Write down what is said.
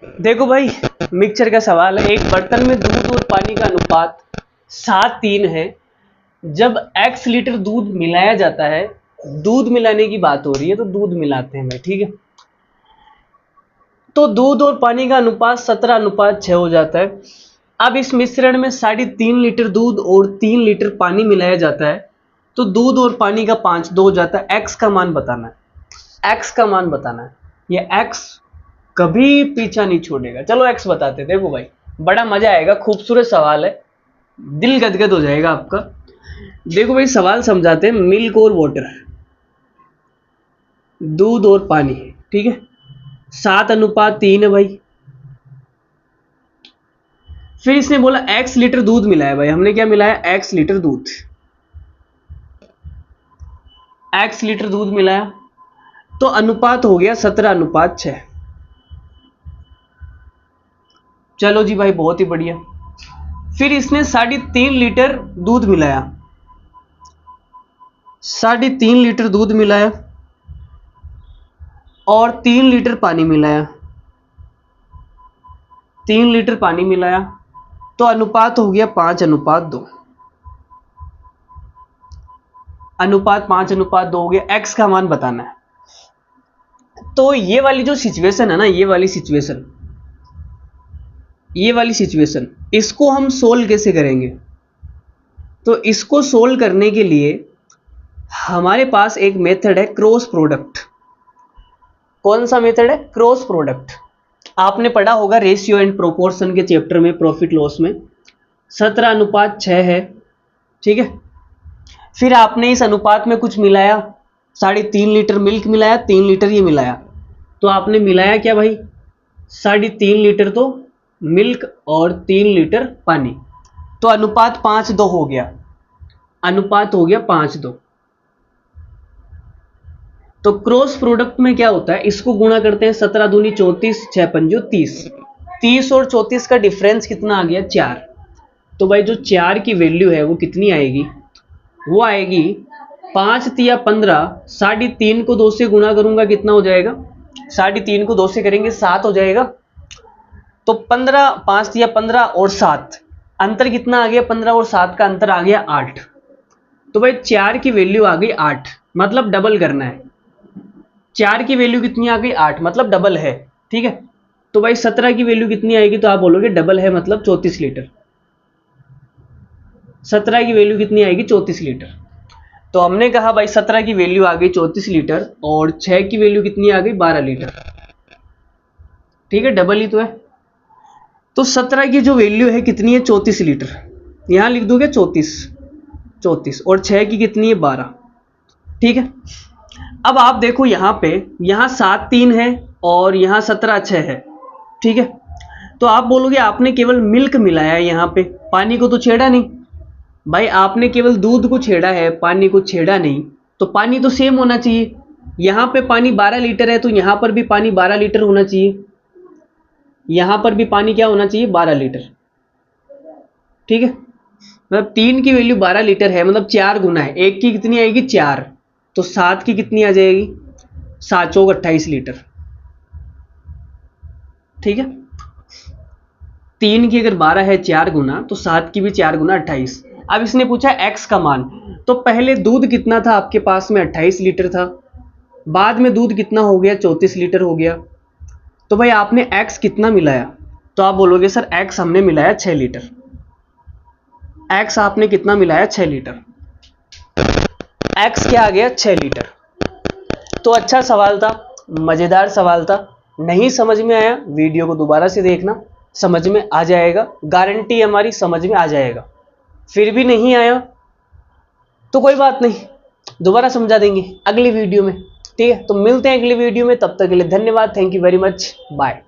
देखो भाई, मिक्सचर का सवाल है। एक बर्तन में दूध और पानी का अनुपात 7:3 है। जब x लीटर दूध मिलाया जाता है, दूध मिलाने की बात हो रही है तो दूध मिलाते हैं भाई, ठीक है। तो दूध और पानी का अनुपात 17:6 हो जाता है। अब इस मिश्रण में 3.5 लीटर दूध और 3 लीटर पानी मिलाया जाता है, तो दूध और पानी का 5:2 हो जाता है। x का मान बताना है, x का मान बताना है। ये x कभी पीछा नहीं छोड़ेगा। चलो x बताते हैं। देखो भाई, बड़ा मजा आएगा, खूबसूरत सवाल है, दिल गदगद हो जाएगा आपका। देखो भाई, सवाल समझाते हैं। मिल्क और वाटर, दूध और पानी, ठीक है, 7:3 है भाई। फिर इसने बोला x लीटर दूध मिलाया। भाई हमने क्या मिलाया? x लीटर दूध, x लीटर दूध मिलाया, तो अनुपात हो गया 17:6। चलो जी भाई, बहुत ही बढ़िया। फिर इसने 3.5 लीटर दूध मिलाया, 3.5 लीटर दूध मिलाया और 3 लीटर पानी मिलाया, 3 लीटर पानी मिलाया, तो अनुपात हो गया 5:2। अनुपात 5:2 हो गया। x का मान बताना है। तो ये वाली जो सिचुएशन है ना, ये वाली सिचुएशन इसको हम सोल्व कैसे करेंगे? तो इसको सोल्व करने के लिए हमारे पास एक मेथड है, क्रॉस प्रोडक्ट। कौन सा मेथड है? Cross product. आपने पढ़ा होगा रेशियो एंड प्रोपोर्शन के चैप्टर में, प्रॉफिट लॉस में। 17:6 है, ठीक है। फिर आपने इस अनुपात में कुछ मिलाया, 3.5 लीटर मिल्क मिलाया, 3 लीटर ये मिलाया, तो आपने मिलाया क्या भाई? 3.5 लीटर तो मिल्क और 3 लीटर पानी, तो अनुपात 5:2 हो गया। अनुपात हो गया 5:2। तो क्रॉस प्रोडक्ट में क्या होता है? इसको गुणा करते हैं, 17 दूनी 34, 6 पंजो 30। 30 और 34 का डिफरेंस कितना आ गया? 4। तो भाई जो 4 की वैल्यू है वो कितनी आएगी? वो आएगी 5 तिया 15, 3.5 को 2 से गुणा करूंगा, कितना हो जाएगा? 3.5 को 2 से करेंगे 7 हो जाएगा। तो 15, 5 तिया 15 और 7, अंतर कितना आ गया? 15 और 7 का अंतर आ गया 8। तो भाई 4 की वैल्यू आ गई 8, मतलब डबल करना है। 4 की वैल्यू कितनी आ गई? 8, मतलब डबल है, ठीक है। तो भाई 17 की वैल्यू कितनी आएगी? तो आप बोलोगे डबल है मतलब 34 लीटर। 17 की वैल्यू कितनी आएगी? 34 लीटर। तो हमने कहा भाई 17 की वैल्यू आ गई 34 लीटर और 6 की वैल्यू कितनी आ गई? 12 लीटर, ठीक है, डबल ही तो है। तो 17 की जो वैल्यू है कितनी है? 34 लीटर। यहां लिख दोगे 34 और 6 की कितनी है? 12, ठीक है। अब आप देखो यहां पे, यहां 7:3 है और यहां 17:6 है, ठीक है। तो आप बोलोगे आपने केवल मिल्क मिलाया है, यहां पे पानी को तो छेड़ा नहीं। भाई आपने केवल दूध को छेड़ा है, पानी को छेड़ा नहीं, तो पानी तो सेम होना चाहिए। यहां पे पानी 12 लीटर है तो यहां पर भी पानी 12 लीटर होना चाहिए, यहां पर भी पानी क्या होना चाहिए? 12 लीटर, ठीक है। मतलब 3 की वैल्यू 12 लीटर है, मतलब 4 गुना है। 1 की कितनी आएगी? 4, तो 7 की कितनी आ जाएगी? 7 चौक 28 लीटर, ठीक है। 3 की अगर 12 है 4 गुना, तो 7 की भी 4 गुना 28। अब इसने पूछा x का मान, तो पहले दूध कितना था आपके पास में? 28 लीटर था। बाद में दूध कितना हो गया? 34 लीटर हो गया। तो भाई आपने x कितना मिलाया? तो आप बोलोगे सर x हमने मिलाया 6 लीटर। x आपने कितना मिलाया? 6 लीटर। x क्या आ गया? 6 लीटर। तो अच्छा सवाल था, मजेदार सवाल था। नहीं समझ में आया, वीडियो को दोबारा से देखना, समझ में आ जाएगा, गारंटी हमारी समझ में आ जाएगा। फिर भी नहीं आया तो कोई बात नहीं, दोबारा समझा देंगे अगली वीडियो में, ठीक है। तो मिलते हैं अगली वीडियो में, तब तक के लिए धन्यवाद, thank you very much, bye.